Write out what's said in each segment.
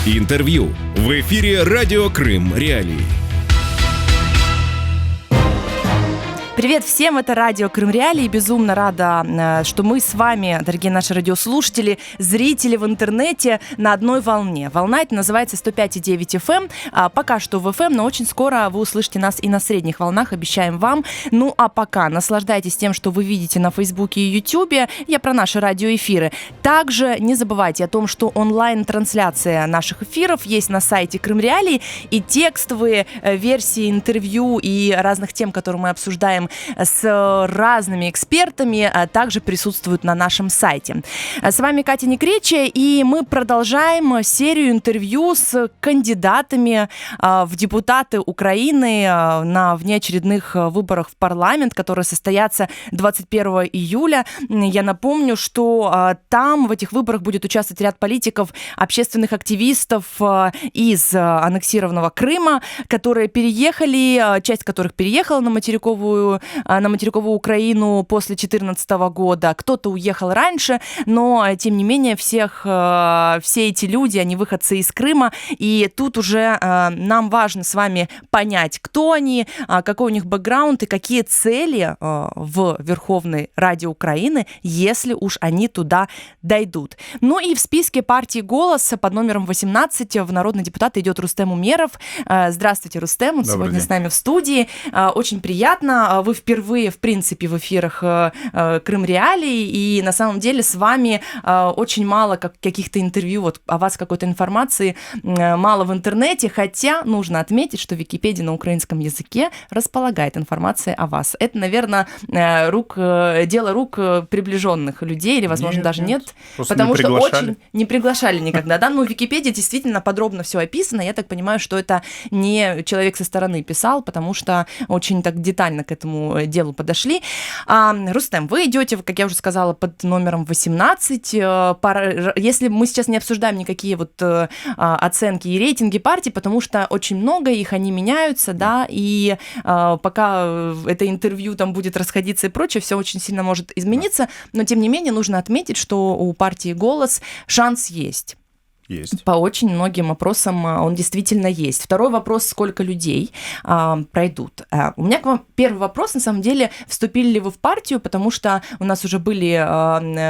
Интервью в эфире Радио Крым Реалии. Привет всем, это Радио Крым Реалии. Безумно рада, что мы с вами, дорогие наши радиослушатели, зрители в интернете, на одной волне. Волна эта называется 105,9 FM. Пока что в FM, но очень скоро вы услышите нас и на средних волнах, обещаем вам. Ну а пока наслаждайтесь тем, что вы видите на Фейсбуке и Ютубе. Я про наши радиоэфиры. Также не забывайте о том, что онлайн-трансляция наших эфиров есть на сайте Крым Реалии, и текстовые версии интервью и разных тем, которые мы обсуждаем с разными экспертами, также присутствуют на нашем сайте. С вами Катя Некречия, и мы продолжаем серию интервью с кандидатами в депутаты Украины на внеочередных выборах в парламент, которые состоятся 21 июля. Я напомню, что там в этих выборах будет участвовать ряд политиков, общественных активистов из аннексированного Крыма, которые переехали, часть которых переехала на материковую Украину после 2014 года. Кто-то уехал раньше, но, тем не менее, все эти люди, они выходцы из Крыма, и тут уже нам важно с вами понять, кто они, какой у них бэкграунд и какие цели в Верховной Раде Украины, если уж они туда дойдут. Ну и в списке партии «Голос» под номером 18 в народный депутат идет Рустем Умеров. Здравствуйте, Рустем, он сегодня с нами в студии. Очень приятно. Вы впервые, в принципе, в эфирах Крым Реалии, и на самом деле с вами очень мало каких-то интервью, вот о вас какой-то информации мало в интернете, хотя нужно отметить, что Википедия на украинском языке располагает информацией о вас. Это, наверное, дело рук приближенных людей, или, возможно, нет. Потому что очень не приглашали никогда, да? Ну, в Википедии действительно подробно все описано. Я так понимаю, что это не человек со стороны писал, потому что очень так детально к этому делу подошли. Рустем, вы идете, как я уже сказала, под номером 18. Если мы сейчас не обсуждаем никакие вот оценки и рейтинги партий, потому что очень много их, они меняются, да, и пока это интервью там будет расходиться и прочее, все очень сильно может измениться, но тем не менее нужно отметить, что у партии «Голос» шанс есть. По очень многим опросам он действительно есть. Второй вопрос, сколько людей пройдут. У меня к вам первый вопрос, на самом деле, вступили ли вы в партию, потому что у нас уже были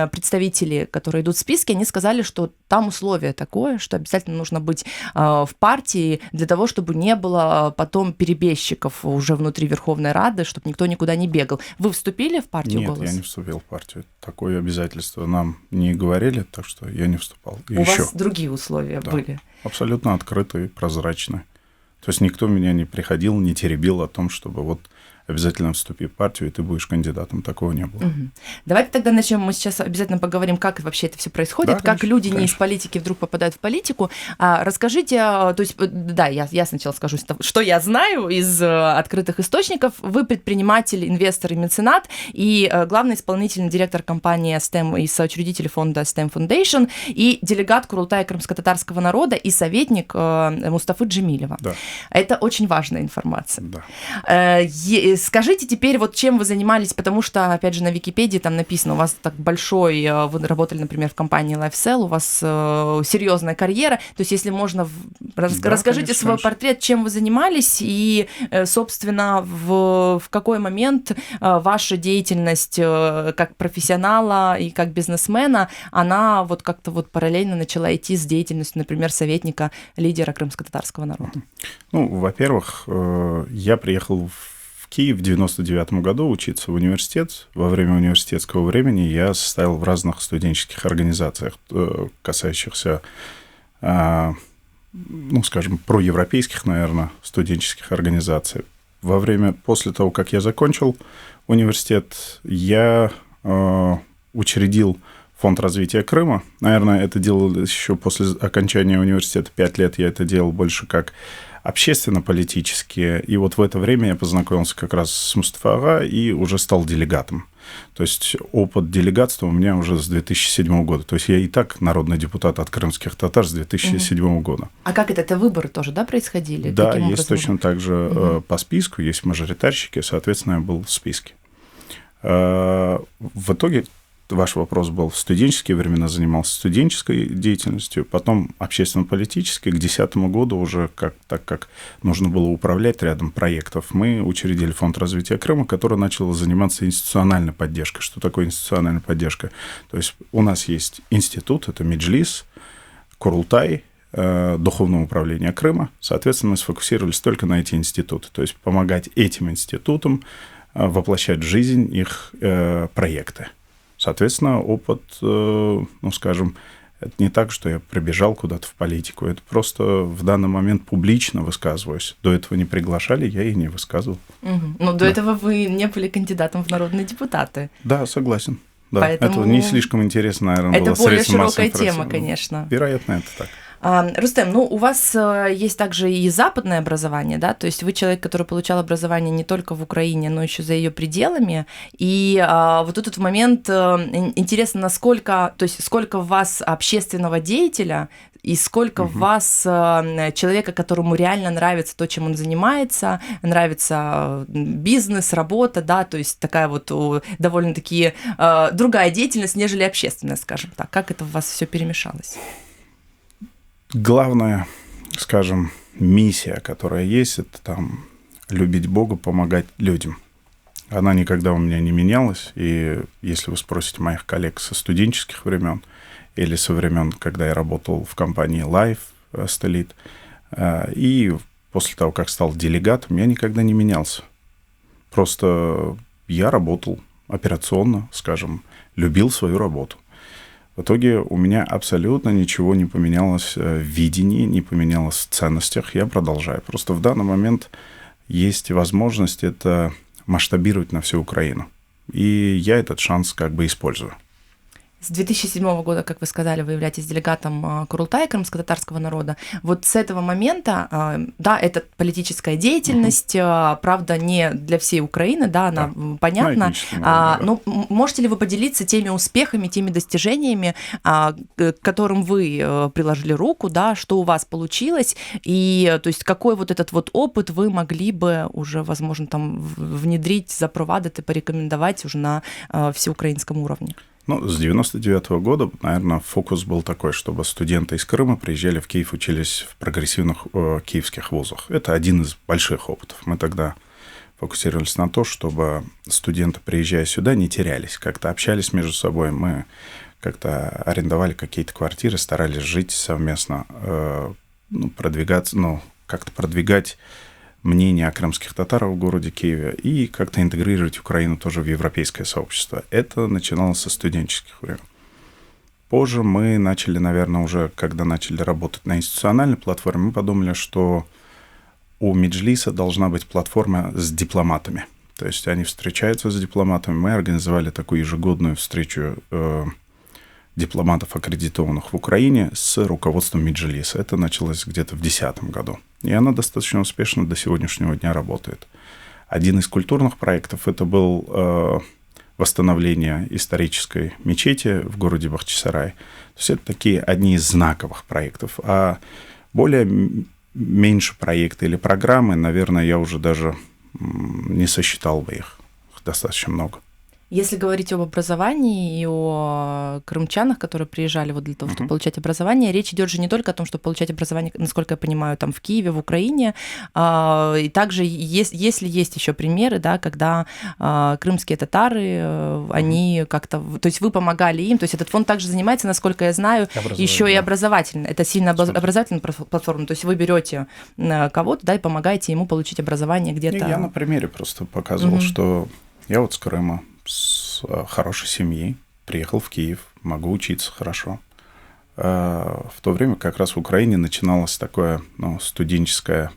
представители, которые идут в списке, они сказали, что там условие такое, что обязательно нужно быть в партии для того, чтобы не было потом перебежчиков уже внутри Верховной Рады, чтобы никто никуда не бегал. Вы вступили в партию «Голос»? Нет, я не вступил в партию. Такое обязательство нам не говорили, так что я не вступал. У вас другие условия были? Абсолютно открытые, прозрачные. То есть никто меня не приходил, не теребил о том, чтобы вот обязательно вступи в партию, и ты будешь кандидатом. Такого не было. Угу. Давайте тогда начнем. Мы сейчас обязательно поговорим, как вообще это все происходит, да, как люди не из политики вдруг попадают в политику. Расскажите, то есть, да, я сначала скажу, что я знаю из открытых источников. Вы предприниматель, инвестор и меценат, и главный исполнительный директор компании STEM и соучредитель фонда STEM Foundation, и делегат Курултая крымско-татарского народа и советник Мустафы Джемилева. Да. Это очень важная информация. Да. Скажите теперь, вот чем вы занимались, потому что, опять же, на Википедии там написано, у вас так большой, вы работали, например, в компании LifeSell, у вас серьезная карьера, то есть, если можно, расскажите свой портрет, чем вы занимались, и, собственно, в какой момент ваша деятельность как профессионала и как бизнесмена, она вот как-то вот параллельно начала идти с деятельностью, например, советника лидера крымско-татарского народа? Ну, во-первых, я приехал в Киев в 1999 году учиться в университет. Во время университетского времени я состоял в разных студенческих организациях, касающихся, ну, скажем, проевропейских, наверное, студенческих организаций. После того, как я закончил университет, я учредил Фонд развития Крыма. Наверное, это делал еще после окончания университета. 5 лет я это делал больше как общественно-политические. И вот в это время я познакомился как раз с Мустафа Ага и уже стал делегатом. То есть опыт делегатства у меня уже с 2007 года. То есть я и так народный депутат от крымских татар с 2007 года. А как это выборы тоже, да, происходили? Да, есть точно так же по списку, есть мажоритарщики, соответственно, я был в списке. В итоге ваш вопрос был, в студенческие времена занимался студенческой деятельностью, потом общественно-политической. К 2010 году уже, так как нужно было управлять рядом проектов, мы учредили Фонд развития Крыма, который начал заниматься институциональной поддержкой. Что такое институциональная поддержка? То есть у нас есть институт, это Меджлис, Курултай, Духовного управления Крыма. Соответственно, мы сфокусировались только на эти институты, то есть помогать этим институтам воплощать в жизнь их проекты. Соответственно, опыт, скажем, это не так, что я прибежал куда-то в политику, это просто в данный момент публично высказываюсь. До этого не приглашали, я и не высказывал. Но до этого вы не были кандидатом в народные депутаты. Да, согласен. Да, поэтому это не слишком интересно, наверное, было это более средством массовой широкая информации. тема, конечно. Вероятно, это так. Рустем, у вас есть также и западное образование, да, то есть вы человек, который получал образование не только в Украине, но еще за ее пределами, и вот этот момент интересно, насколько, то есть сколько в вас общественного деятеля и сколько в вас человека, которому реально нравится то, чем он занимается, нравится бизнес, работа, да, то есть такая вот довольно-таки другая деятельность, нежели общественная, скажем так. Как это в вас все перемешалось? Главная, скажем, миссия, которая есть, это там любить Бога, помогать людям. Она никогда у меня не менялась. И если вы спросите моих коллег со студенческих времен или со времен, когда я работал в компании Life Stolid, и после того, как стал делегатом, я никогда не менялся. Просто я работал операционно, скажем, любил свою работу. В итоге у меня абсолютно ничего не поменялось в видении, не поменялось в ценностях. Я продолжаю. Просто в данный момент есть возможность это масштабировать на всю Украину. И я этот шанс как бы использую. С 2007 года, как вы сказали, вы являетесь делегатом Курултая, крымско-татарского народа. Вот с этого момента, да, это политическая деятельность, правда, не для всей Украины, да, она понятна. Но можете ли вы поделиться теми успехами, теми достижениями, к которым вы приложили руку, да, что у вас получилось, и то есть какой вот этот вот опыт вы могли бы уже, возможно, там внедрить, запровадить и порекомендовать уже на всеукраинском уровне? Ну, с 99 года, наверное, фокус был такой, чтобы студенты из Крыма приезжали в Киев, учились в прогрессивных киевских вузах. Это один из больших опытов. Мы тогда фокусировались на то, чтобы студенты, приезжая сюда, не терялись, как-то общались между собой. Мы как-то арендовали какие-то квартиры, старались жить совместно, как-то продвигать мнение о крымских татарах в городе Киеве и как-то интегрировать Украину тоже в европейское сообщество. Это начиналось со студенческих времен. Позже мы начали, наверное, уже когда начали работать на институциональной платформе, мы подумали, что у Меджлиса должна быть платформа с дипломатами. То есть они встречаются с дипломатами. Мы организовали такую ежегодную встречу дипломатов, аккредитованных в Украине, с руководством Меджлиса. Это началось где-то в 2010 году. И она достаточно успешно до сегодняшнего дня работает. Один из культурных проектов это был восстановление исторической мечети в городе Бахчисарай. То есть это такие одни из знаковых проектов. А более меньше проекты или программы, наверное, я уже даже не сосчитал бы их. Их достаточно много. Если говорить об образовании и о крымчанах, которые приезжали вот для того, чтобы получать образование, речь идет же не только о том, чтобы получать образование, насколько я понимаю, там в Киеве, в Украине, и также если есть еще примеры, да, когда крымские татары, они как-то, то есть вы помогали им, то есть этот фонд также занимается, насколько я знаю, еще и образовательно, это сильно образовательная платформа, то есть вы берете кого-то, да, и помогаете ему получить образование где-то. Я на примере просто показывал, что я вот с Крыма, с хорошей семьи, приехал в Киев, могу учиться хорошо. В то время как раз в Украине начиналась такое студенческая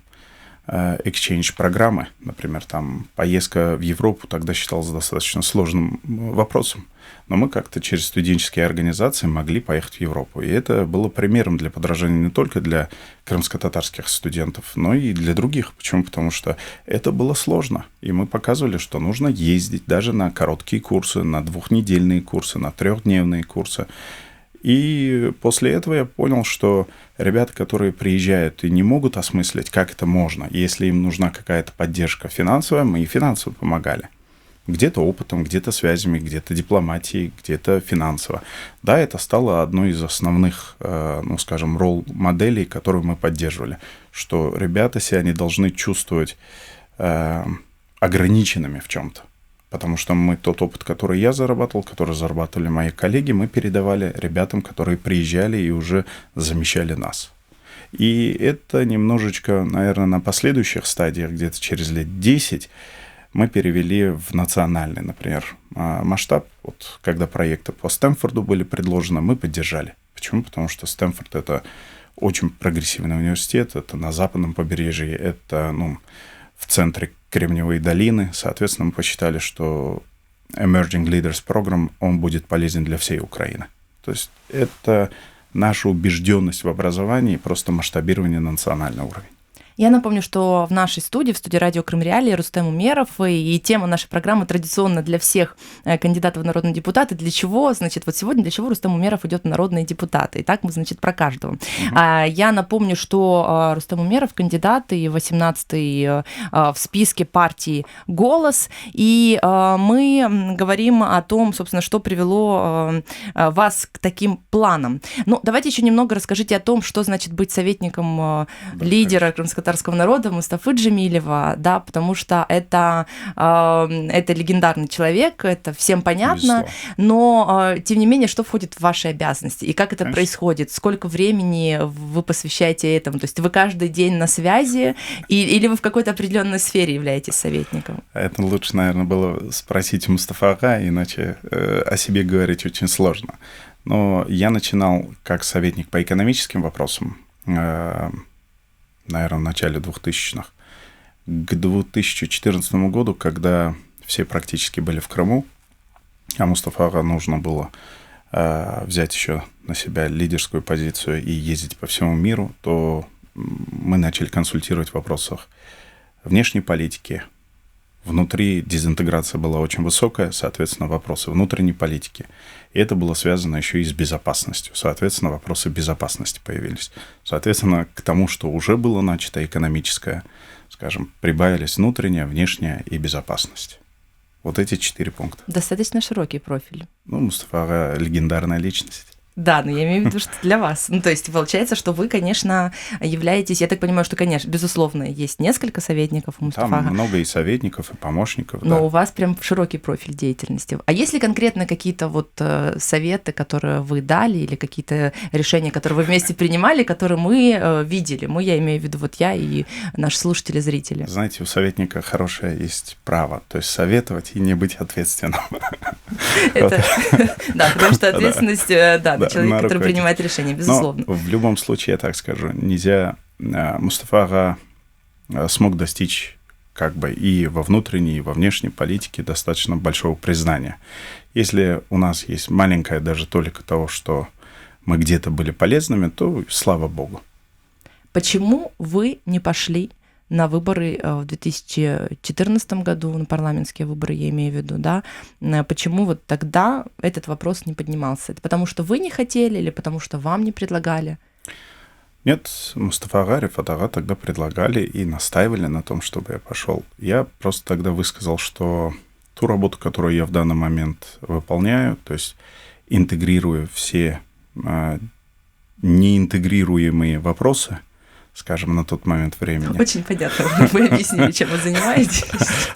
exchange программы. Например, там поездка в Европу тогда считалась достаточно сложным вопросом. Но мы как-то через студенческие организации могли поехать в Европу. И это было примером для подражания не только для крымско-татарских студентов, но и для других. Почему? Потому что это было сложно. И мы показывали, что нужно ездить даже на короткие курсы, на 2-недельные курсы, на 3-дневные курсы. И после этого я понял, что ребята, которые приезжают и не могут осмыслить, как это можно, если им нужна какая-то поддержка финансовая, мы и финансово помогали. Где-то опытом, где-то связями, где-то дипломатией, где-то финансово. Да, это стало одной из основных, скажем, ролл-моделей, которую мы поддерживали, что ребята себя не должны чувствовать ограниченными в чем-то. Потому что мы тот опыт, который я зарабатывал, который зарабатывали мои коллеги, мы передавали ребятам, которые приезжали и уже замещали нас. И это немножечко, наверное, на последующих стадиях, где-то через лет 10, мы перевели в национальный, например, масштаб. Вот когда проекты по Стэнфорду были предложены, мы поддержали. Почему? Потому что Стэнфорд – это очень прогрессивный университет, это на западном побережье, это в центре Кремниевой долины. Соответственно, мы посчитали, что Emerging Leaders Program, он будет полезен для всей Украины. То есть это наша убежденность в образовании, просто масштабирование на национальный уровень. Я напомню, что в нашей студии, в студии радио Крым Реалии, Рустем Умеров, и тема нашей программы традиционно для всех кандидатов в народные депутаты. Для чего, значит, вот сегодня для чего Рустем Умеров идет в народные депутаты? И так мы, значит, про каждого. Я напомню, что Рустем Умеров кандидат и 18-й в списке партии «Голос», и мы говорим о том, собственно, что привело вас к таким планам. Ну, давайте еще немного расскажите о том, что значит быть советником лидера крымско-татарского народа Мустафы Джемилева, да, потому что это легендарный человек, это всем понятно, но, тем не менее, что входит в ваши обязанности и как это происходит, сколько времени вы посвящаете этому, то есть вы каждый день на связи или вы в какой-то определенной сфере являетесь советником? Это лучше, наверное, было спросить у Мустафы ага, иначе о себе говорить очень сложно. Но я начинал как советник по экономическим вопросам, наверное, в начале 2000-х. К 2014 году, когда все практически были в Крыму, а Мустафа ага нужно было взять еще на себя лидерскую позицию и ездить по всему миру, то мы начали консультировать в вопросах внешней политики. Внутри дезинтеграция была очень высокая, соответственно, вопросы внутренней политики. И это было связано еще и с безопасностью. Соответственно, вопросы безопасности появились. Соответственно, к тому, что уже было начато экономическое, скажем, прибавились внутренняя, внешняя и безопасность. Вот эти 4 пункта. Достаточно широкий профиль. Мустафа ага легендарная личность. Да, но я имею в виду, что для вас. Ну, то есть, получается, что вы, конечно, являетесь... Я так понимаю, что, конечно, безусловно, есть несколько советников у Мустафы ага. Там много и советников, и помощников. Но да. у вас прям широкий профиль деятельности. А есть ли конкретно какие-то вот советы, которые вы дали, или какие-то решения, которые вы вместе принимали, которые мы видели? Я имею в виду вот я и наши слушатели, зрители. Знаете, у советника хорошее есть право, то есть советовать и не быть ответственным. Да, потому что ответственность, да, человек, который принимает решения, безусловно. Но в любом случае, я так скажу, нельзя... Мустафа ага смог достичь как бы и во внутренней, и во внешней политике достаточно большого признания. Если у нас есть маленькая даже толика того, что мы где-то были полезными, то слава богу. Почему вы не пошли на выборы в 2014 году, на парламентские выборы, я имею в виду, да, почему вот тогда этот вопрос не поднимался? Это потому что вы не хотели или потому что вам не предлагали? Нет, Мустафа ага, Рифат ага тогда предлагали и настаивали на том, чтобы я пошел. Я просто тогда высказал, что ту работу, которую я в данный момент выполняю, то есть интегрируя все неинтегрируемые вопросы, скажем, на тот момент времени. Очень понятно. Вы объяснили, чем вы занимаетесь.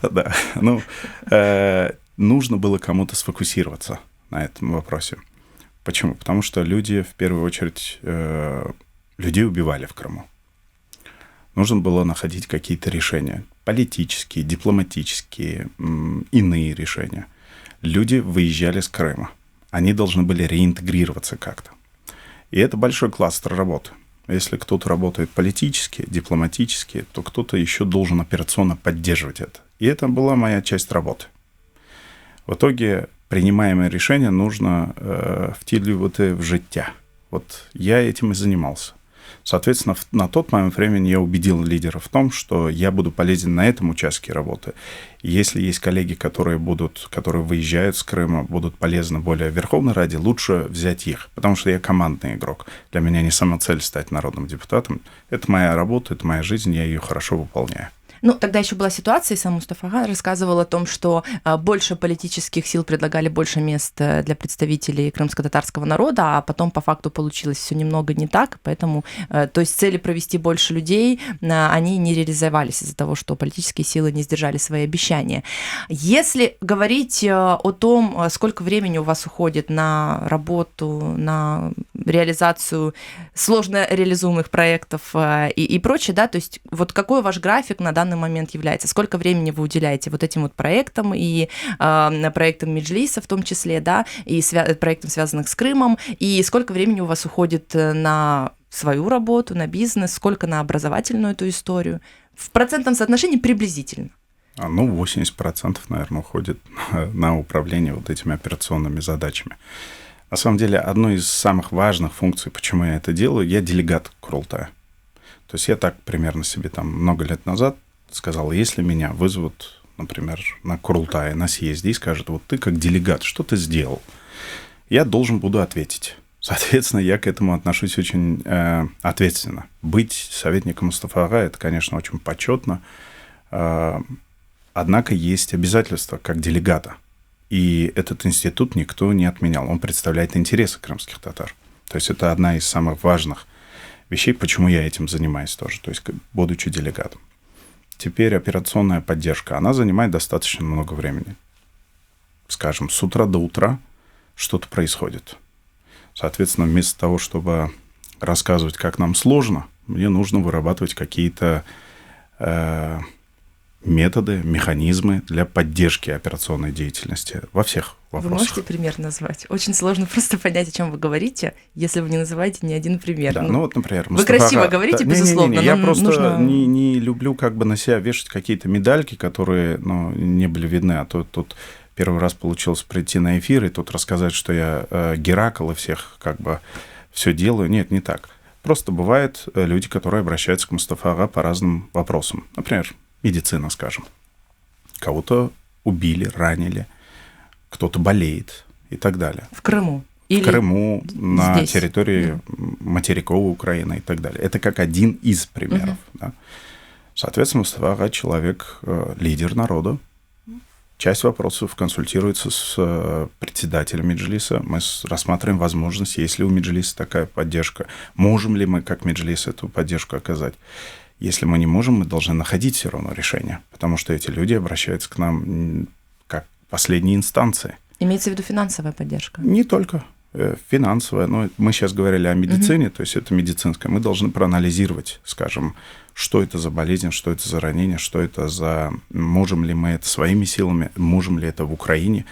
Да. Нужно было кому-то сфокусироваться на этом вопросе. Почему? Потому что люди, в первую очередь, людей убивали в Крыму. Нужно было находить какие-то решения. Политические, дипломатические, иные решения. Люди выезжали с Крыма. Они должны были реинтегрироваться как-то. И это большой кластер работы. Если кто-то работает политически, дипломатически, то кто-то еще должен операционно поддерживать это. И это была моя часть работы. В итоге принимаемое решение нужно втілювати в життя. Вот я этим и занимался. Соответственно, на тот момент времени я убедил лидера в том, что я буду полезен на этом участке работы. И если есть коллеги, которые выезжают с Крыма, будут полезны более Верховной Раде, лучше взять их, потому что я командный игрок. Для меня не сама цель стать народным депутатом. Это моя работа, это моя жизнь, я ее хорошо выполняю. Ну, тогда еще была ситуация, и сам Мустафа Ага рассказывал о том, что больше политических сил предлагали больше мест для представителей крымско-татарского народа, а потом по факту получилось все немного не так, поэтому, то есть цели провести больше людей, они не реализовались из-за того, что политические силы не сдержали свои обещания. Если говорить о том, сколько времени у вас уходит на работу, на реализацию сложно реализуемых проектов и прочее, да, то есть вот какой ваш график на данный момент является? Сколько времени вы уделяете вот этим вот проектам и проектам Меджлиса в том числе, да, и проектам, связанных с Крымом, и сколько времени у вас уходит на свою работу, на бизнес, сколько на образовательную эту историю? В процентном соотношении приблизительно. 80%, наверное, уходит на управление вот этими операционными задачами. На самом деле, одной из самых важных функций, почему я это делаю, я делегат Курултая. То есть я так примерно себе там много лет назад сказал, если меня вызовут, например, на Курултае, на съезде, и скажут, вот ты как делегат, что ты сделал? Я должен буду ответить. Соответственно, я к этому отношусь очень ответственно. Быть советником Мустафа Ага – это, конечно, очень почетно. Однако есть обязательства как делегата. И этот институт никто не отменял. Он представляет интересы крымских татар. То есть это одна из самых важных вещей, почему я этим занимаюсь тоже, то есть будучи делегатом. Теперь операционная поддержка. Она занимает достаточно много времени. Скажем, с утра до утра что-то происходит. Соответственно, вместо того, чтобы рассказывать, как нам сложно, мне нужно вырабатывать какие-то методы, механизмы для поддержки операционной деятельности во всех вопросах. Вы можете пример назвать? Очень сложно просто понять, о чем вы говорите, если вы не называете ни один пример. Да, ну вот, например, вы красиво говорите, безусловно. Я просто не люблю как бы на себя вешать какие-то медальки, которые не были видны, а то тут первый раз получилось прийти на эфир и тут рассказать, что я Геракл и всех как бы все делаю. Нет, не так. Просто бывают люди, которые обращаются к Мустафа Ага по разным вопросам. Например, медицина, скажем. Кого-то убили, ранили, кто-то болеет и так далее. В Крыму? В Крыму, на территории материковой Украины и так далее. Это как один из примеров. Да. Соответственно, Мустафа Ага человек, лидер народа. Часть вопросов консультируется с председателем Меджлиса. Мы рассматриваем возможность, есть ли у Меджлиса такая поддержка. Можем ли мы, как Меджлис, эту поддержку оказать? Если мы не можем, мы должны находить все равно решение, потому что эти люди обращаются к нам как последние инстанции. Имеется в виду финансовая поддержка? Не только финансовая, но мы сейчас говорили о медицине, то есть это медицинское. Мы должны проанализировать, скажем, что это за болезнь, что это за ранение, что это за... Можем ли мы это своими силами, можем ли это в Украине.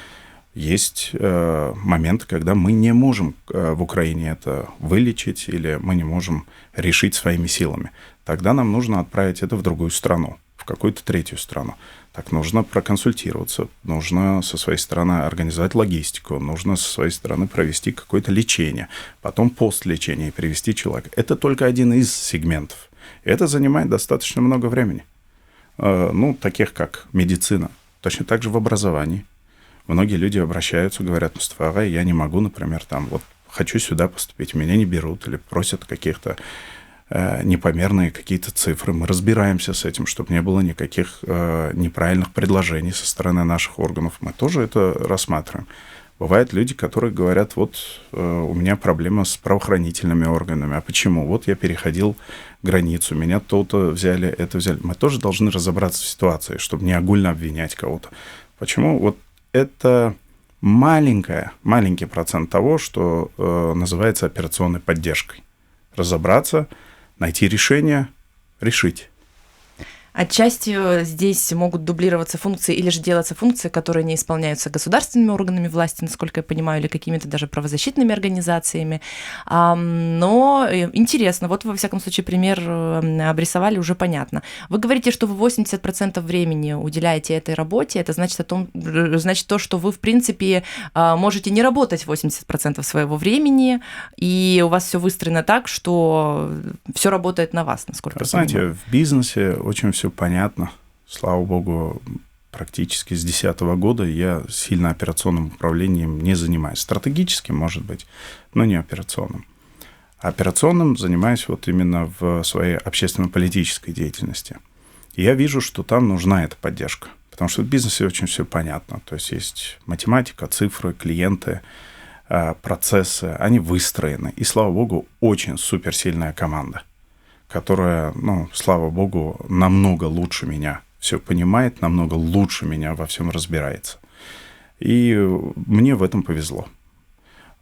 Есть моменты, когда мы не можем в Украине это вылечить или мы не можем решить своими силами. Тогда нам нужно отправить это в другую страну, в какую-то третью страну. Так нужно проконсультироваться, нужно со своей стороны организовать логистику, нужно со своей стороны провести какое-то лечение, потом постлечение и привести человека. Это только один из сегментов. Это занимает достаточно много времени. Таких как медицина, точно так же в образовании. Многие люди обращаются, говорят, Мустафа Ага, я не могу, например, хочу сюда поступить, меня не берут, или просят каких-то непомерные какие-то цифры. Мы разбираемся с этим, чтобы не было никаких неправильных предложений со стороны наших органов. Мы тоже это рассматриваем. Бывают люди, которые говорят, у меня проблема с правоохранительными органами. А почему? Вот я переходил границу, меня то-то взяли, это взяли. Мы тоже должны разобраться в ситуации, чтобы не огульно обвинять кого-то. Почему? Это маленький процент того, что называется операционной поддержкой. Разобраться, найти решение, решить. Отчасти здесь могут дублироваться функции или же делаться функции, которые не исполняются государственными органами власти, насколько я понимаю, или какими-то даже правозащитными организациями. Но интересно, во всяком случае, пример обрисовали, уже понятно. Вы говорите, что вы 80% времени уделяете этой работе, это значит то, что вы, в принципе, можете не работать 80% своего времени, и у вас все выстроено так, что все работает на вас, насколько я понимаю. Знаете, в бизнесе очень все понятно. Слава богу, практически с 2010 года я сильно операционным управлением не занимаюсь. Стратегическим, может быть, но не операционным. Операционным занимаюсь именно в своей общественно-политической деятельности. И я вижу, что там нужна эта поддержка. Потому что в бизнесе очень все понятно. То есть математика, цифры, клиенты, процессы, они выстроены. И, слава богу, очень суперсильная команда, которая, слава богу, намного лучше меня все понимает, намного лучше меня во всем разбирается. И мне в этом повезло.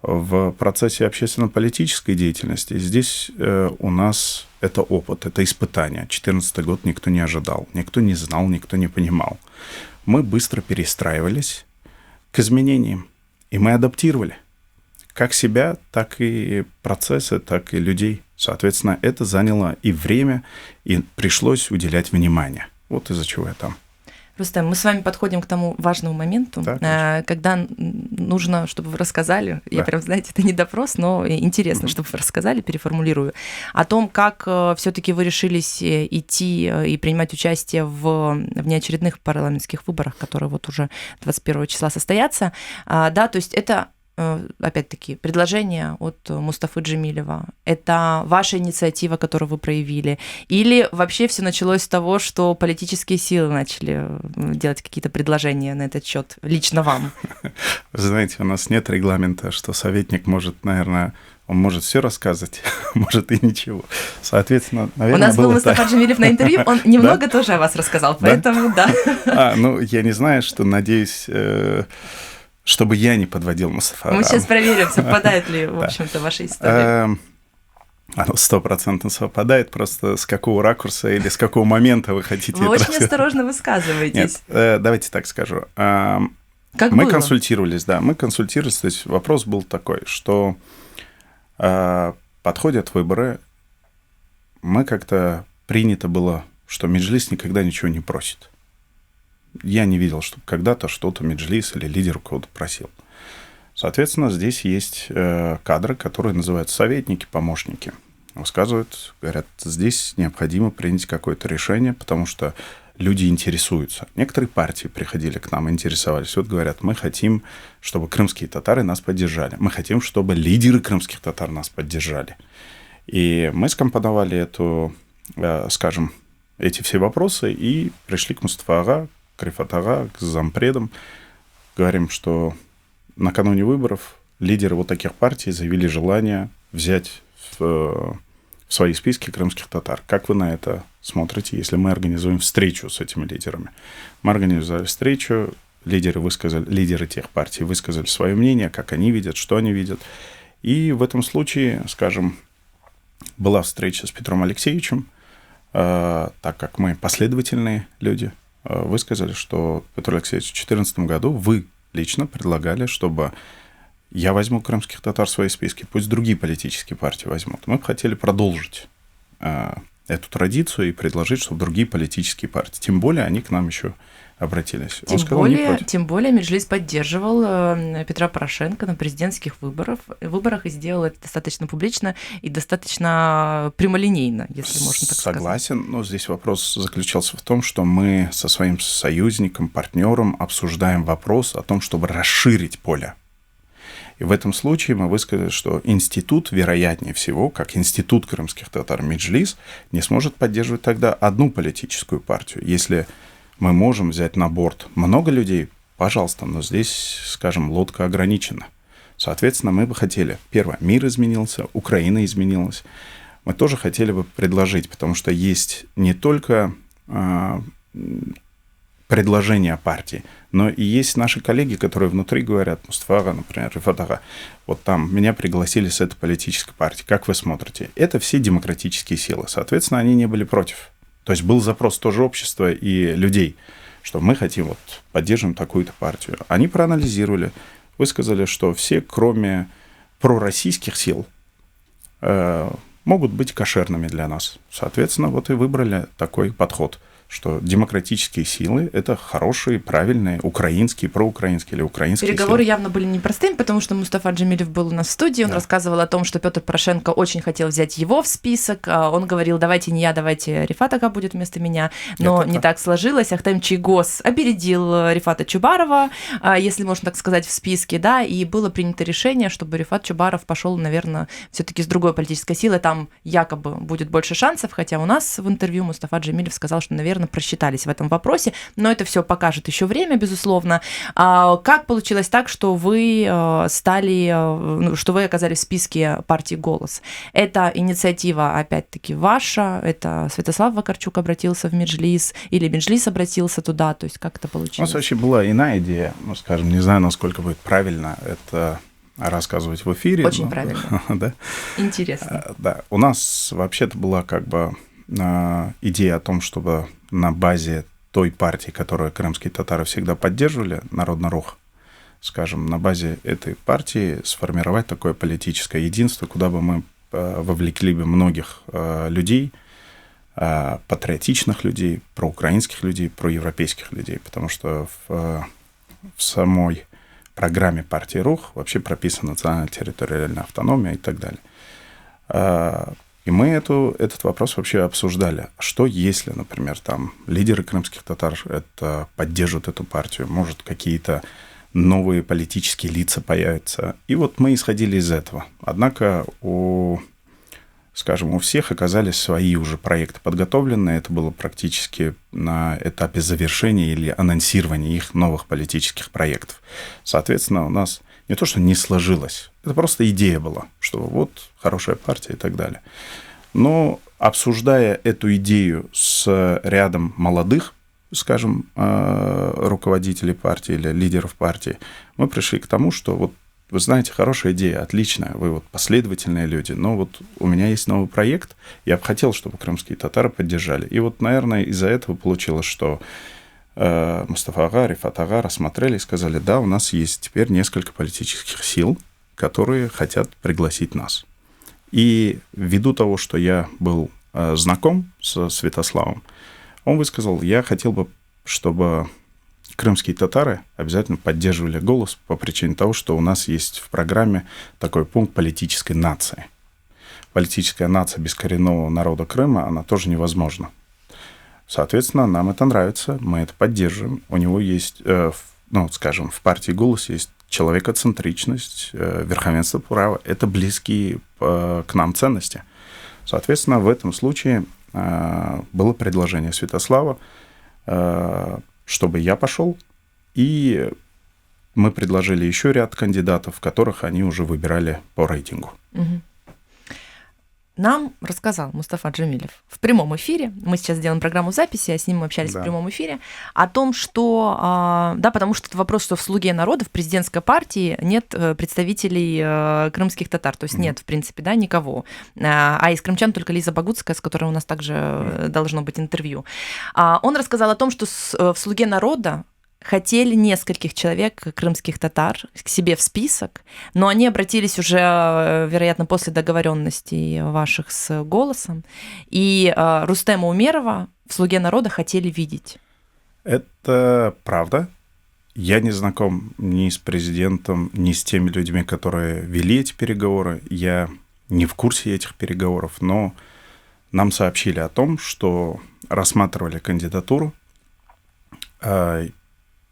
В процессе общественно-политической деятельности здесь у нас это опыт, это испытание. 2014 год никто не ожидал, никто не знал, никто не понимал. Мы быстро перестраивались к изменениям, и мы адаптировали как себя, так и процессы, так и людей. Соответственно, это заняло и время, и пришлось уделять внимание. Вот из-за чего я там. Рустем, мы с вами подходим к тому важному моменту, когда нужно, чтобы вы рассказали, я прям, знаете, это не допрос, но интересно, чтобы вы рассказали, переформулирую, о том, как все-таки вы решились идти и принимать участие в внеочередных парламентских выборах, которые вот уже 21 числа состоятся. Да, то есть это опять-таки, предложение от Мустафы Джемилева. Это ваша инициатива, которую вы проявили? Или вообще все началось с того, что политические силы начали делать какие-то предложения на этот счет лично вам? Вы знаете, у нас нет регламента, что советник может, наверное, он может все рассказывать, может и ничего. Соответственно, наверное, у нас был Мустафа Джемилев на интервью, он немного тоже о вас рассказал, поэтому да. Я не знаю, что, надеюсь, чтобы я не подводил Мустафа. Мы сейчас проверим, совпадает ли, в общем-то, ваша история. Оно 100% совпадает, просто с какого ракурса или с какого момента вы хотите вы это рассказать. Вы очень осторожно высказываетесь. Нет, давайте так скажу. Как мы было? консультировались, то есть вопрос был такой, что подходят выборы, мы как-то принято было, что Меджлис никогда ничего не просит. Я не видел, чтобы когда-то что-то Меджлис или лидер кого-то просил. Соответственно, здесь есть кадры, которые называются советники, помощники. Высказывают, говорят, здесь необходимо принять какое-то решение, потому что люди интересуются. Некоторые партии приходили к нам, интересовались. Вот говорят, мы хотим, чтобы крымские татары нас поддержали. Мы хотим, чтобы лидеры крымских татар нас поддержали. И мы скомпоновали эти все вопросы и пришли к Мустафа-ага, к Рифат-ага, к зампредам. Говорим, что накануне выборов лидеры вот таких партий заявили желание взять в свои списки крымских татар. Как вы на это смотрите, если мы организуем встречу с этими лидерами? Мы организовали встречу, лидеры тех партий высказали свое мнение, как они видят, что они видят. И в этом случае, скажем, была встреча с Петром Алексеевичем, так как мы последовательные люди, высказали, что, Петр Алексеевич, в 2014 году вы лично предлагали, чтобы я возьму крымских татар в свои списки, пусть другие политические партии возьмут. Мы бы хотели продолжить эту традицию и предложить, чтобы другие политические партии, тем более они к нам еще обратились. Тем более Меджлис поддерживал Петра Порошенко на президентских выборах и сделал это достаточно публично и достаточно прямолинейно, если можно так сказать. Согласен, но здесь вопрос заключался в том, что мы со своим союзником, партнером обсуждаем вопрос о том, чтобы расширить поле. И в этом случае мы высказали, что институт, вероятнее всего, как институт крымских татар Меджлис, не сможет поддерживать тогда одну политическую партию. Если мы можем взять на борт много людей, пожалуйста, но здесь, скажем, лодка ограничена. Соответственно, мы бы хотели, первое, мир изменился, Украина изменилась. Мы тоже хотели бы предложить, потому что есть не только предложения партии, но и есть наши коллеги, которые внутри говорят, Мустафа, например, Рифат-ага, вот там меня пригласили с этой политической партии, как вы смотрите? Это все демократические силы, соответственно, они не были против. То есть был запрос тоже общества и людей, что мы хотим, поддержим такую-то партию. Они проанализировали, высказали, что все, кроме пророссийских сил, могут быть кошерными для нас. Соответственно, и выбрали такой подход, что демократические силы – это хорошие, правильные, украинские, проукраинские или украинские Переговоры силы. явно были непростыми, потому что Мустафа Джемилев был у нас в студии, он рассказывал о том, что Петр Порошенко очень хотел взять его в список, он говорил, давайте не я, давайте Рифат-ага будет вместо меня, но не так сложилось, Ахтем Чийгоз опередил Рифата Чубарова, если можно так сказать, в списке, да, и было принято решение, чтобы Рифат Чубаров пошел, наверное, все-таки с другой политической силы, там якобы будет больше шансов, хотя у нас в интервью Мустафа Джемилев сказал, что, наверное, наверное, просчитались в этом вопросе, но это все покажет еще время, безусловно. Как получилось так, что вы что вы оказались в списке партии «Голос»? Это инициатива, опять-таки, ваша, это Святослав Вакарчук обратился в Меджлис, или Меджлис обратился туда, то есть как это получилось? У нас вообще была иная идея, скажем, не знаю, насколько будет правильно это рассказывать в эфире. Очень правильно. Да. Интересно. Да, у нас вообще-то была как бы идея о том, чтобы на базе той партии, которую крымские татары всегда поддерживали, Народный Рух, скажем, на базе этой партии сформировать такое политическое единство, куда бы мы вовлекли бы многих людей, патриотичных людей, проукраинских людей, проевропейских людей, потому что в самой программе партии РУХ вообще прописана национальная территориальная автономия и так далее. И мы этот вопрос вообще обсуждали. Что если, например, там лидеры крымских татар поддержат эту партию, может, какие-то новые политические лица появятся. И вот мы исходили из этого. Однако у всех оказались свои уже проекты подготовленные. Это было практически на этапе завершения или анонсирования их новых политических проектов. Соответственно, у нас не то, что не сложилось, это просто идея была, что вот хорошая партия и так далее. Но обсуждая эту идею с рядом молодых, скажем, руководителей партии или лидеров партии, мы пришли к тому, что вот вы знаете, хорошая идея, отличная, вы вот последовательные люди, но вот у меня есть новый проект, я бы хотел, чтобы крымские татары поддержали. И вот, наверное, из-за этого получилось, что Мустафа ага, Рифат ага рассмотрели и сказали, да, у нас есть теперь несколько политических сил, которые хотят пригласить нас. И ввиду того, что я был знаком со Святославом, он высказал, я хотел бы, чтобы крымские татары обязательно поддерживали «Голос» по причине того, что у нас есть в программе такой пункт политической нации. Политическая нация без коренного народа Крыма, она тоже невозможна. Соответственно, нам это нравится, мы это поддерживаем. У него есть, в партии «Голос» есть человекоцентричность, верховенство права. Это близкие к нам ценности. Соответственно, в этом случае было предложение Святослава, чтобы я пошел, и мы предложили еще ряд кандидатов, которых они уже выбирали по рейтингу. Угу. Нам рассказал Мустафа Джамилев в прямом эфире, мы сейчас делаем программу записи, а с ним мы общались в прямом эфире, о том, что, потому что это вопрос, что в «Слуге народа», в президентской партии нет представителей крымских татар, то есть нет, в принципе, никого, а из крымчан только Лиза Багутская, с которой у нас также должно быть интервью. Он рассказал о том, что в «Слуге народа» хотели нескольких человек, крымских татар, к себе в список, но они обратились уже, вероятно, после договоренностей ваших с «Голосом», и Рустема Умерова в «Слуге народа» хотели видеть. Это правда. Я не знаком ни с президентом, ни с теми людьми, которые вели эти переговоры. Я не в курсе этих переговоров, но нам сообщили о том, что рассматривали кандидатуру.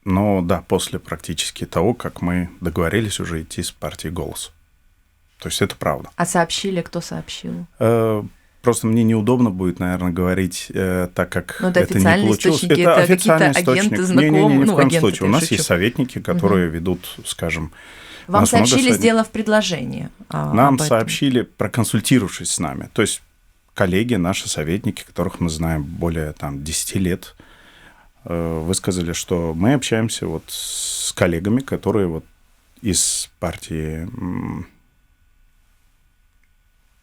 Но да, после практически того, как мы договорились уже идти с партией «Голос». То есть это правда. А сообщили, кто сообщил? Просто мне неудобно будет, наверное, говорить, так как это не получилось. Это официальный источник. Агенты, знакомые? Не, в коем случае. У нас есть советники, которые ведут, скажем... Вам сообщили, сделав предложение? Нам сообщили, проконсультировавшись с нами. То есть коллеги, наши советники, которых мы знаем более 10 лет, высказали, что мы общаемся вот с коллегами, которые вот из партии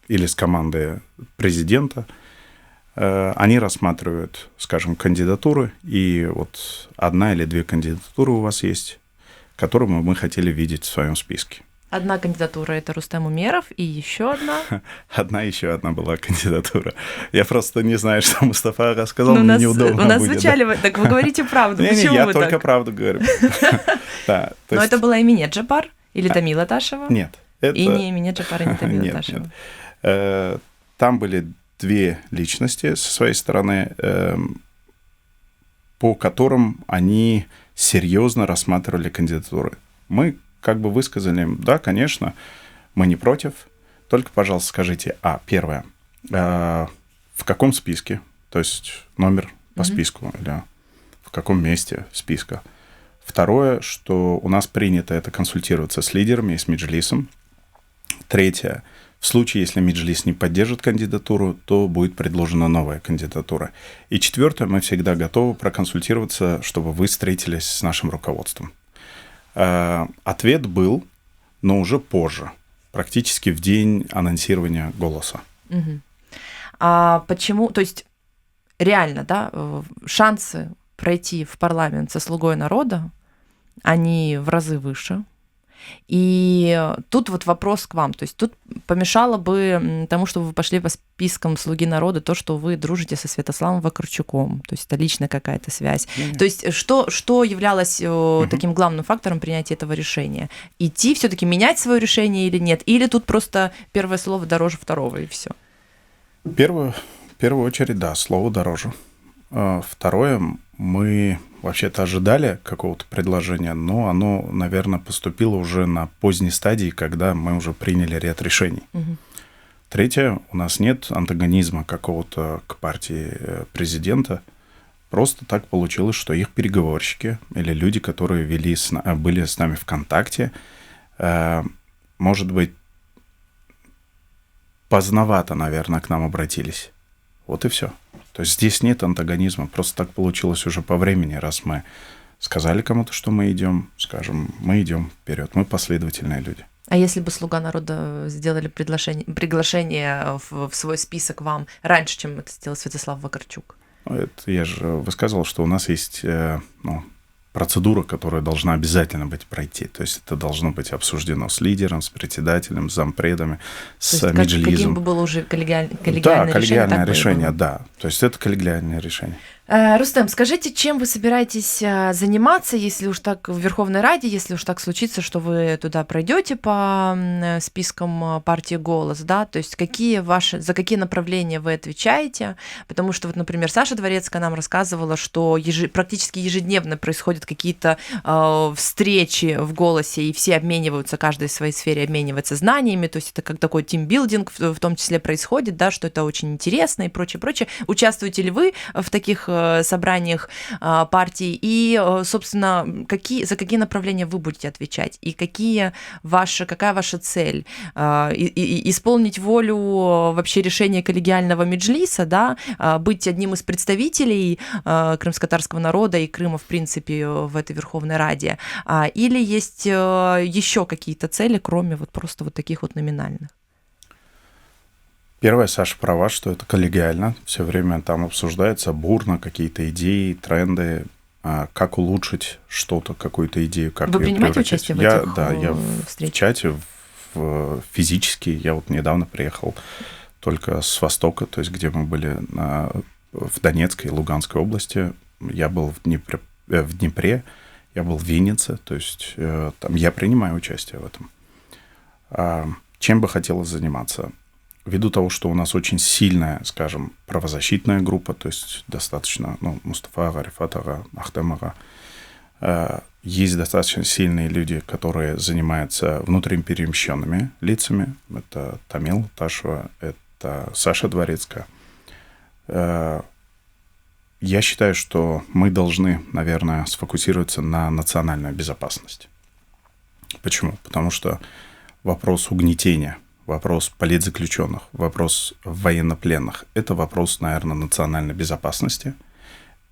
или с команды президента, они рассматривают, скажем, кандидатуры, и вот одна или две кандидатуры у вас есть, которые мы хотели видеть в своем списке. Одна кандидатура – это Рустем Умеров, и еще одна? Еще одна была кандидатура. Я просто не знаю, что Мустафа рассказал, мне неудобно у нас будет. звучали... Так вы говорите правду, почему я вы только так? правду говорю. Но это была Эмине Джапар или Тамила Ташева? Нет. И не Эмине Джапар, и не Тамила Ташева? Нет. Там были две личности со своей стороны, по которым они серьезно рассматривали кандидатуры. Мы как бы высказали, да, конечно, мы не против, только, пожалуйста, скажите, первое, в каком списке, то есть номер по списку или в каком месте списка. Второе, что у нас принято это консультироваться с лидерами и с Меджлисом. Третье, в случае, если Меджлис не поддержит кандидатуру, то будет предложена новая кандидатура. И четвертое, мы всегда готовы проконсультироваться, чтобы вы встретились с нашим руководством. Ответ был, но уже позже, практически в день анонсирования «Голоса». Угу. А почему, то есть реально, да, шансы пройти в парламент со «Слугой народа», они в разы выше. И тут вот вопрос к вам. То есть тут помешало бы тому, чтобы вы пошли по спискам «Слуги народа», то, что вы дружите со Святославом Вакарчуком. То есть это личная какая-то связь. То есть что являлось таким главным фактором принятия этого решения? Идти все-таки менять свое решение или нет? Или тут просто первое слово дороже второго, и все? В первую очередь, да, слово дороже. Второе, мы вообще-то ожидали какого-то предложения, но оно, наверное, поступило уже на поздней стадии, когда мы уже приняли ряд решений. Угу. Третье, у нас нет антагонизма какого-то к партии президента. Просто так получилось, что их переговорщики или люди, которые были с нами в контакте, может быть, поздновато, наверное, к нам обратились. Вот и все. То есть здесь нет антагонизма. Просто так получилось уже по времени, раз мы сказали кому-то, что мы идем, скажем, мы идем вперед. Мы последовательные люди. А если бы «Слуга народа» сделали приглашение в свой список вам раньше, чем это сделал Святослав Вакарчук? Это я же высказывал, что у нас есть процедура, которая должна обязательно пройти. То есть это должно быть обсуждено с лидером, с председателем, с зампредами, с Меджлисом. Каким бы было уже коллегиальное решение? Да, коллегиальное решение, да. То есть это коллегиальное решение. Рустем, скажите, чем вы собираетесь заниматься, если уж так в Верховной Раде, если уж так случится, что вы туда пройдете по спискам партии «Голос», да, то есть за какие направления вы отвечаете, потому что, вот, например, Саша Дворецкая нам рассказывала, что практически ежедневно происходят какие-то встречи в «Голосе», и все обмениваются, каждый в своей сфере обменивается знаниями, то есть это как такой тимбилдинг в том числе происходит, да, что это очень интересно и прочее, прочее. Участвуете ли вы в таких собраниях партий, и, собственно, за какие направления вы будете отвечать, и какая ваша цель? Исполнить волю вообще решения коллегиального Меджлиса, да, быть одним из представителей крымско-татарского народа и Крыма, в принципе, в этой Верховной Раде, или есть еще какие-то цели, кроме вот просто вот таких вот номинальных? Первое, Саша права, что это коллегиально. Все время там обсуждается бурно какие-то идеи, тренды, как улучшить что-то, какую-то идею, как вы принимаете участие в этих встречах? Да, я в чате физически. Я вот недавно приехал только с Востока, то есть где мы были в Донецкой и Луганской области. Я был в Днепре, я был в Виннице, то есть там я принимаю участие в этом. Чем бы хотелось заниматься? Ввиду того, что у нас очень сильная, скажем, правозащитная группа, то есть достаточно, Мустафа ага, Рифат ага, Ахтем ага, есть достаточно сильные люди, которые занимаются внутриперемещенными лицами. Это Тамил Ташева, это Саша Дворецкая. Я считаю, что мы должны, наверное, сфокусироваться на национальной безопасности. Почему? Потому что вопрос угнетения, вопрос политзаключенных, вопрос военнопленных – это вопрос, наверное, национальной безопасности.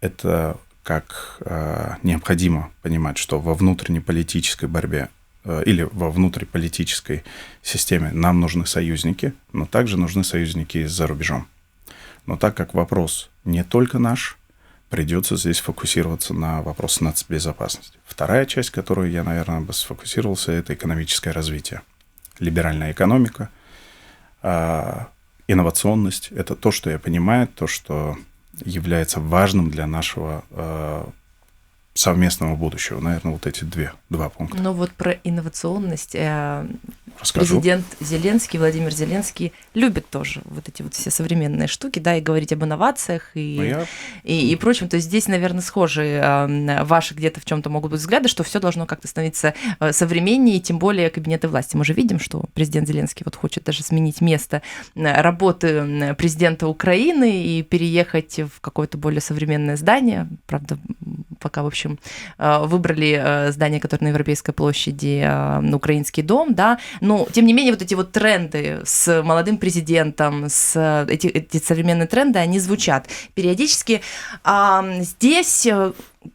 Это как необходимо понимать, что во внутреннеполитической борьбе или во внутриполитической системе нам нужны союзники, но также нужны союзники за рубежом. Но так как вопрос не только наш, придется здесь фокусироваться на вопросе нацбезопасности. Вторая часть, которую я, наверное, бы сфокусировался, это экономическое развитие. Либеральная экономика, инновационность – это то, что я понимаю, то, что является важным для нашего совместного будущего. Наверное, вот эти два пункта. Но вот про инновационность Расскажу. Президент Зеленский, Владимир Зеленский, любит тоже вот эти вот все современные штуки, да, и говорить об инновациях и прочем. То есть здесь, наверное, схожи ваши где-то в чем-то могут быть взгляды, что все должно как-то становиться современнее, тем более кабинеты власти. Мы же видим, что президент Зеленский вот хочет даже сменить место работы президента Украины и переехать в какое-то более современное здание. Правда, пока, в общем, выбрали здание, которое на Европейской площади, Украинский дом, да, но, тем не менее, вот эти вот тренды с молодым президентом, эти современные тренды, они звучат периодически. Здесь...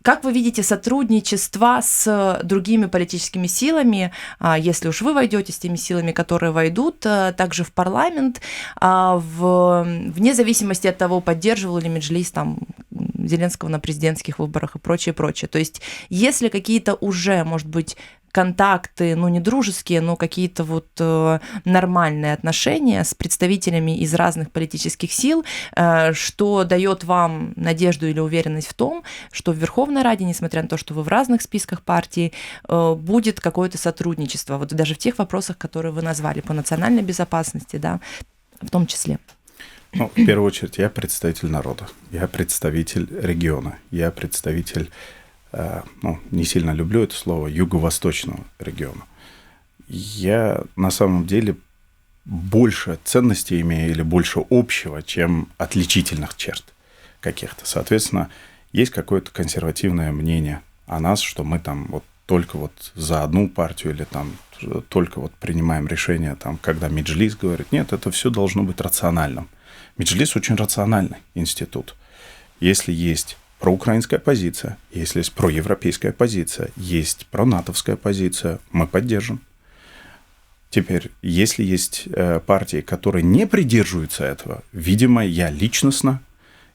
Как вы видите сотрудничество с другими политическими силами, если уж вы войдете с теми силами, которые войдут также в парламент, вне зависимости от того, поддерживал ли Меджлис там Зеленского на президентских выборах и прочее, прочее. То есть если какие-то уже, может быть, контакты, ну, не дружеские, но какие-то вот нормальные отношения с представителями из разных политических сил, что дает вам надежду или уверенность в том, что в Верховной Раде, несмотря на то, что вы в разных списках партий, будет какое-то сотрудничество, вот даже в тех вопросах, которые вы назвали, по национальной безопасности, да, в том числе. Ну, в первую очередь, я представитель народа, я представитель региона, я представитель, не сильно люблю это слово, юго-восточного региона. Я на самом деле больше ценностей имею или больше общего, чем отличительных черт каких-то. Соответственно, есть какое-то консервативное мнение о нас, что мы там вот только вот за одну партию или там только вот принимаем решения, там, когда Меджлис говорит, нет, это все должно быть рациональным. Меджлис очень рациональный институт. Если есть проукраинская позиция, если есть проевропейская позиция, есть пронатовская позиция, мы поддержим. Теперь, если есть партии, которые не придерживаются этого, видимо, я личностно,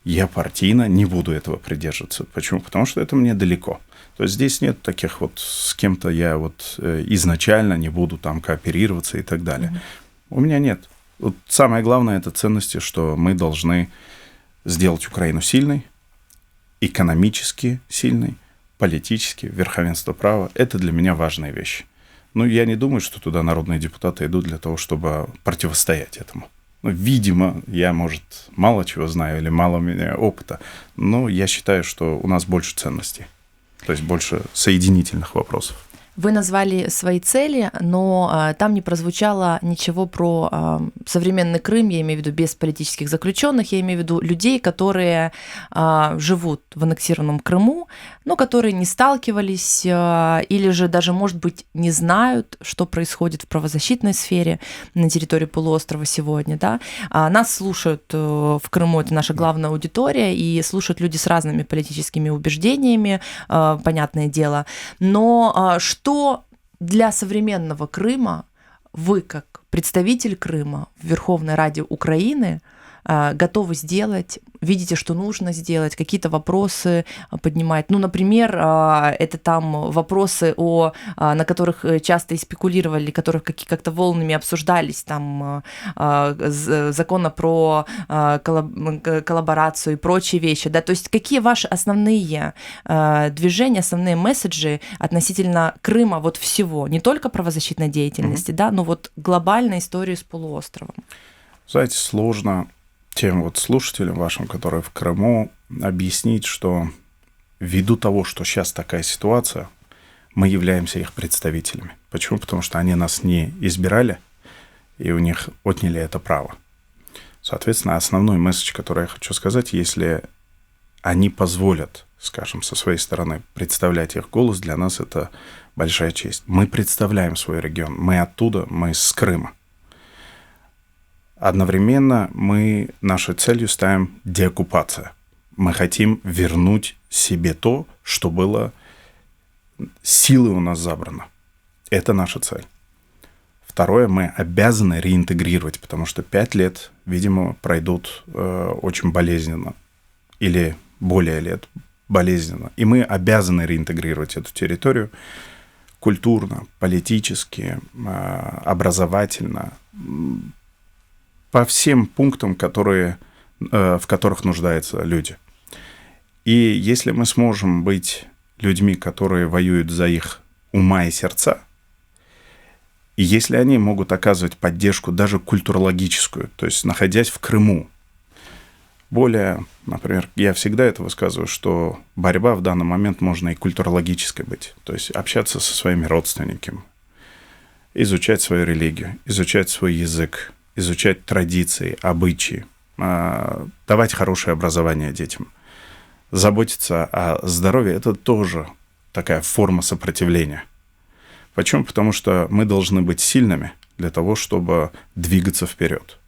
я партийно не буду этого придерживаться. Почему? Потому что это мне далеко. То есть здесь нет таких вот, с кем-то я вот изначально не буду там кооперироваться и так далее. У меня нет. Вот самое главное – это ценности, что мы должны сделать Украину сильной, экономически сильной, политически, верховенство права. Это для меня важные вещи. Ну, я не думаю, что туда народные депутаты идут для того, чтобы противостоять этому. Ну, видимо, я, может, мало чего знаю или мало у меня опыта, но я считаю, что у нас больше ценностей, то есть больше соединительных вопросов. Вы назвали свои цели, но там не прозвучало ничего про современный Крым, я имею в виду без политических заключенных, я имею в виду людей, которые живут в аннексированном Крыму, но которые не сталкивались или же даже, может быть, не знают, что происходит в правозащитной сфере на территории полуострова сегодня. Да? Нас слушают в Крыму, это наша главная аудитория, и слушают люди с разными политическими убеждениями, понятное дело, но что для современного Крыма вы, как представитель Крыма в Верховной Раде Украины, готовы сделать, видите, что нужно сделать, какие-то вопросы поднимать. Ну, например, это там вопросы, на которых часто и спекулировали, которых как-то волнами обсуждались, там закона про коллаборацию и прочие вещи. Да? То есть какие ваши основные движения, основные месседжи относительно Крыма вот всего, не только правозащитной деятельности, да, но вот глобальной истории с полуостровом? Знаете, сложно тем вот слушателям вашим, которые в Крыму, объяснить, что ввиду того, что сейчас такая ситуация, мы являемся их представителями. Почему? Потому что они нас не избирали, и у них отняли это право. Соответственно, основной месседж, который я хочу сказать, если они позволят, скажем, со своей стороны представлять их голос, для нас это большая честь. Мы представляем свой регион, мы оттуда, мы с Крыма. Одновременно мы нашей целью ставим деоккупация. Мы хотим вернуть себе то, что было силой у нас забрано. Это наша цель. Второе, мы обязаны реинтегрировать, потому что 5 лет, видимо, пройдут очень болезненно или более лет болезненно. И мы обязаны реинтегрировать эту территорию культурно, политически, образовательно, по всем пунктам, в которых нуждаются люди. И если мы сможем быть людьми, которые воюют за их ума и сердца, И если они могут оказывать поддержку даже культурологическую, то есть находясь в Крыму, более, например, я всегда это высказываю, что борьба в данный момент можно и культурологической быть, то есть общаться со своими родственниками, изучать свою религию, изучать свой язык, изучать традиции, обычаи, давать хорошее образование детям, заботиться о здоровье – это тоже такая форма сопротивления. Почему? Потому что мы должны быть сильными для того, чтобы двигаться вперед.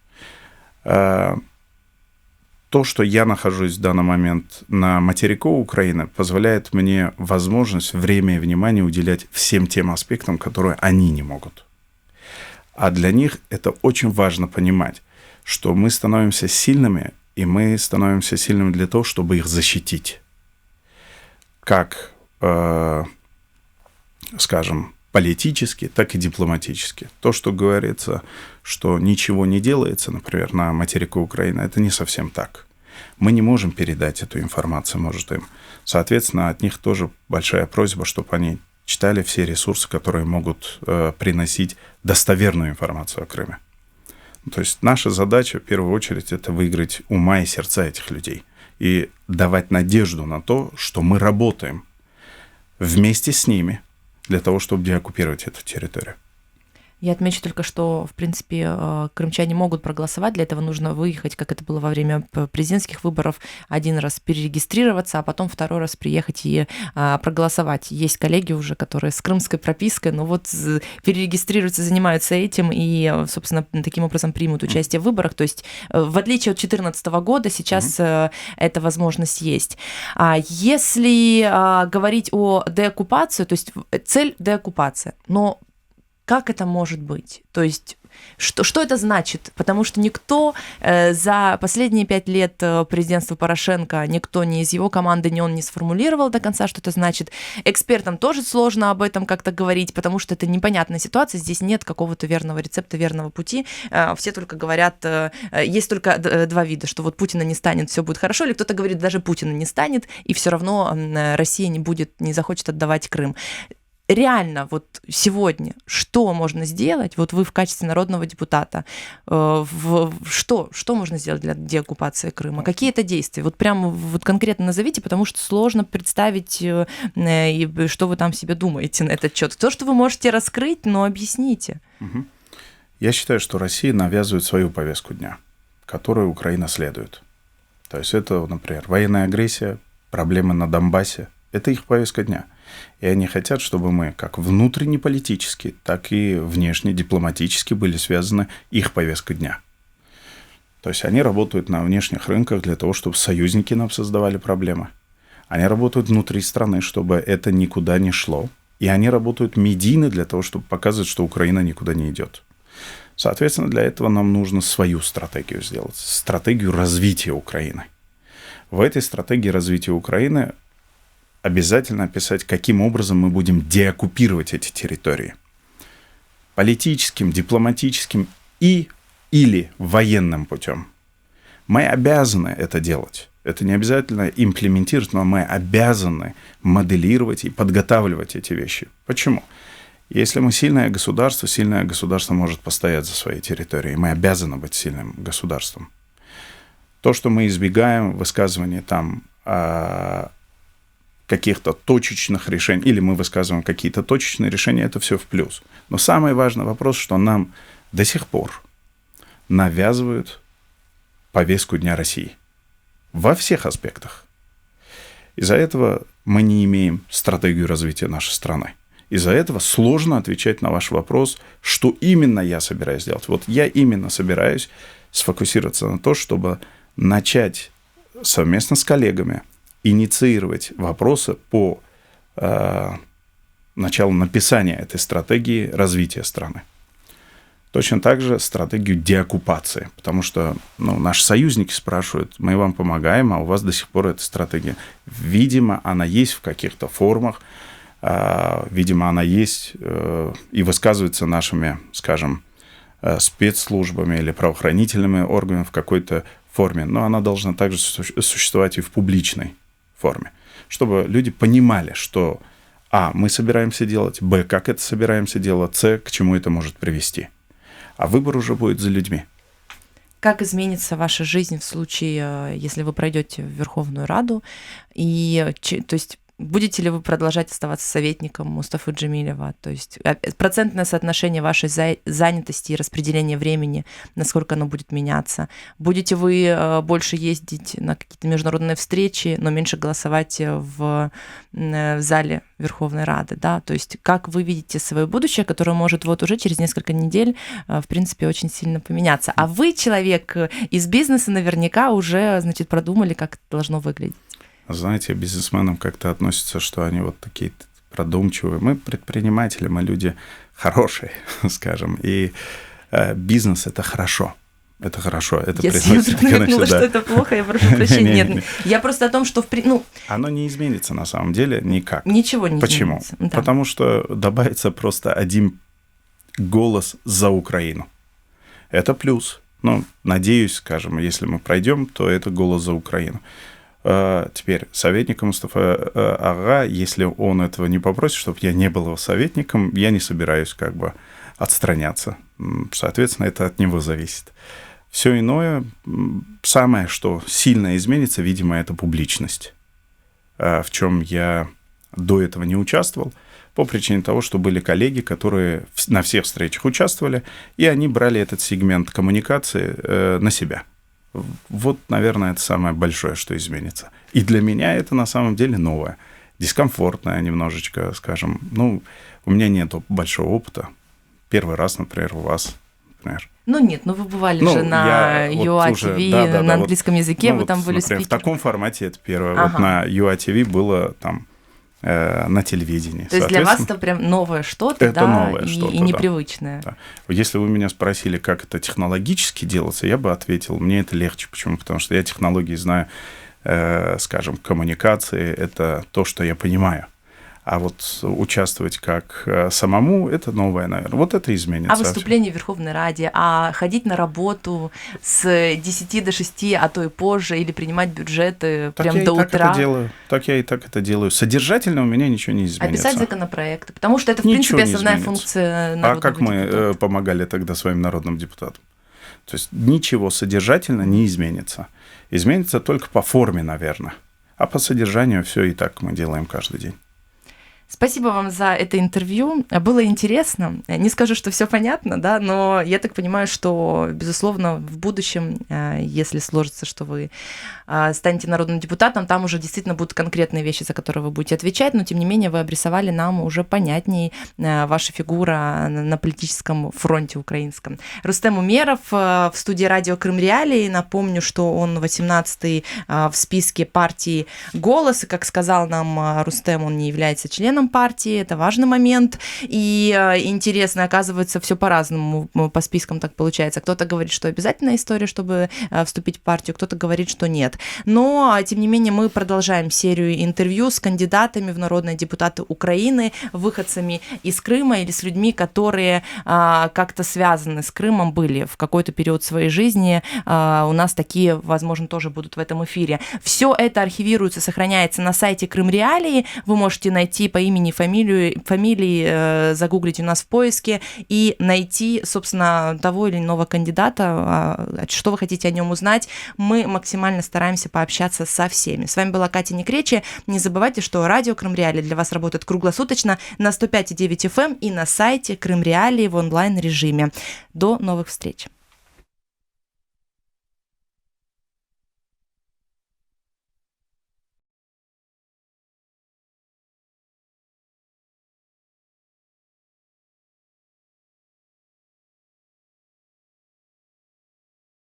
То, что я нахожусь в данный момент на материку Украины, позволяет мне возможность, время и внимание уделять всем тем аспектам, которые они не могут. А для них это очень важно понимать, что мы становимся сильными, и мы становимся сильными для того, чтобы их защитить. Как, скажем, политически, так и дипломатически. То, что говорится, что ничего не делается, например, на материке Украины, это не совсем так. Мы не можем передать эту информацию, может, им. Соответственно, от них тоже большая просьба, чтобы они читали все ресурсы, которые могут приносить достоверную информацию о Крыме. То есть наша задача, в первую очередь, это выиграть ума и сердца этих людей и давать надежду на то, что мы работаем вместе с ними для того, чтобы деоккупировать эту территорию. Я отмечу только, что, в принципе, крымчане могут проголосовать. Для этого нужно выехать, как это было во время президентских выборов, один раз перерегистрироваться, а потом второй раз приехать и проголосовать. Есть коллеги уже, которые с крымской пропиской, но вот перерегистрируются, занимаются этим и, собственно, таким образом примут участие в выборах. То есть, в отличие от 2014 года, сейчас эта возможность есть. Если говорить о деоккупации, то есть цель деоккупация, но как это может быть? То есть, что это значит? Потому что никто за последние 5 лет президентства Порошенко, никто ни из его команды, ни он не сформулировал до конца, что это значит. Экспертам тоже сложно об этом как-то говорить, потому что это непонятная ситуация, здесь нет какого-то верного рецепта, верного пути. Все только говорят, есть только два вида, что вот Путина не станет, все будет хорошо, или кто-то говорит, даже Путина не станет, и все равно Россия не захочет отдавать Крым. Реально, вот сегодня, что можно сделать, вот вы в качестве народного депутата, что можно сделать для деоккупации Крыма? Какие это действия? Вот прямо вот конкретно назовите, потому что сложно представить, что вы там себе думаете на этот счет. То, что вы можете раскрыть, но объясните. Я считаю, что Россия навязывает свою повестку дня, которую Украина следует. То есть это, например, военная агрессия, проблемы на Донбассе. Это их повестка дня. И они хотят, чтобы мы как внутренне-политически, так и внешне-дипломатически были связаны их повесткой дня. То есть они работают на внешних рынках для того, чтобы союзники нам создавали проблемы. Они работают внутри страны, чтобы это никуда не шло. И они работают медийно для того, чтобы показывать, что Украина никуда не идет. Соответственно, для этого нам нужно свою стратегию сделать. Стратегию развития Украины. В этой стратегии развития Украины обязательно описать, каким образом мы будем деоккупировать эти территории. Политическим, дипломатическим или военным путем. Мы обязаны это делать. Это не обязательно имплементировать, но мы обязаны моделировать и подготавливать эти вещи. Почему? Если мы сильное государство может постоять за своей территорией. Мы обязаны быть сильным государством. То, что мы избегаем высказывания там каких-то точечных решений, или мы высказываем какие-то точечные решения, это все в плюс. Но самый важный вопрос, что нам до сих пор навязывают повестку Дня России. Во всех аспектах. Из-за этого мы не имеем стратегию развития нашей страны. Из-за этого сложно отвечать на ваш вопрос, что именно я собираюсь делать. Вот я именно собираюсь сфокусироваться на то, чтобы начать совместно с коллегами инициировать вопросы по началу написания этой стратегии развития страны. Точно так же стратегию деоккупации, потому что наши союзники спрашивают, мы вам помогаем, а у вас до сих пор эта стратегия. Видимо, она есть в каких-то формах, видимо, она есть и высказывается нашими, скажем, спецслужбами или правоохранительными органами в какой-то форме, но она должна также существовать и в публичной форме, чтобы люди понимали, что А, мы собираемся делать, Б, как это собираемся делать, С, к чему это может привести. А выбор уже будет за людьми. Как изменится ваша жизнь в случае, если вы пройдете в Верховную Раду? И, то есть, будете ли вы продолжать оставаться советником Мустафы Джемилева? То есть процентное соотношение вашей занятости и распределения времени, насколько оно будет меняться? Будете вы больше ездить на какие-то международные встречи, но меньше голосовать в зале Верховной Рады? Да? То есть как вы видите свое будущее, которое может вот уже через несколько недель, в принципе, очень сильно поменяться? А вы, человек из бизнеса, наверняка уже, значит, продумали, как это должно выглядеть. Знаете, бизнесменам как-то относятся, что они вот такие продумчивые. Мы предприниматели, мы люди хорошие, скажем. И бизнес – это хорошо. Это хорошо. Это если я вдруг намекнула, что это плохо, я прошу прощения. Нет, я просто о том, что... Оно не изменится на самом деле никак. Ничего не Почему? изменится. Да. Потому что добавится просто один голос за Украину. Это плюс. Надеюсь, скажем, если мы пройдем, то это голос за Украину. Теперь советником Мустафа Ага, если он этого не попросит, чтобы я не был его советником, я не собираюсь отстраняться. Соответственно, это от него зависит. Все иное, самое, что сильно изменится, видимо, это публичность, в чем я до этого не участвовал, по причине того, что были коллеги, которые на всех встречах участвовали, и они брали этот сегмент коммуникации на себя. Вот, наверное, это самое большое, что изменится. И для меня это на самом деле новое. Дискомфортное немножечко, скажем. У меня нет большого опыта. Первый раз, например, у вас, например. Вы бывали же на UA-TV, на английском языке, вы там были спикером. В таком формате это первое. Вот на UA-TV было там на телевидении. То есть для вас это прям новое что-то, это новое что-то, и непривычное. Да. Если вы меня спросили, как это технологически делается, я бы ответил, мне это легче. Почему? Потому что я технологии знаю, скажем, коммуникации, это то, что я понимаю. А вот участвовать как самому, это новое, наверное. Вот это изменится. А выступление в Верховной Раде, а ходить на работу с 10 до 6, а то и позже, или принимать бюджеты прям до утра. Так я и так это делаю. Содержательно у меня ничего не изменится. А писать законопроекты, потому что это, в принципе, основная функция народного депутата. А как мы помогали тогда своим народным депутатам? То есть ничего содержательно не изменится. Изменится только по форме, наверное. А по содержанию все и так мы делаем каждый день. Спасибо вам за это интервью. Было интересно. Не скажу, что все понятно, да, но я так понимаю, что, безусловно, в будущем, если сложится, что вы станете народным депутатом, там уже действительно будут конкретные вещи, за которые вы будете отвечать, но, тем не менее, вы обрисовали нам уже понятней ваша фигура на политическом фронте украинском. Рустем Умеров в студии радио Крым Реалии. Напомню, что он 18-й в списке партии «Голос», и, как сказал нам Рустем, он не является членом партии, это важный момент, и интересно, оказывается, все по-разному по спискам так получается. Кто-то говорит, что обязательная история, чтобы вступить в партию, кто-то говорит, что нет. Но, тем не менее, мы продолжаем серию интервью с кандидатами в народные депутаты Украины, выходцами из Крыма или с людьми, которые как-то связаны с Крымом, были в какой-то период своей жизни. У нас такие, возможно, тоже будут в этом эфире. Все это архивируется, сохраняется на сайте Крым Реалии. Вы можете найти по имени, фамилии, загуглить у нас в поиске и найти, собственно, того или иного кандидата, что вы хотите о нем узнать. Мы максимально стараемся пообщаться со всеми. С вами была Катя Некречи. Не забывайте, что радио Крым Реалии для вас работает круглосуточно на 105,9 FM и на сайте Крым Реалии в онлайн-режиме. До новых встреч!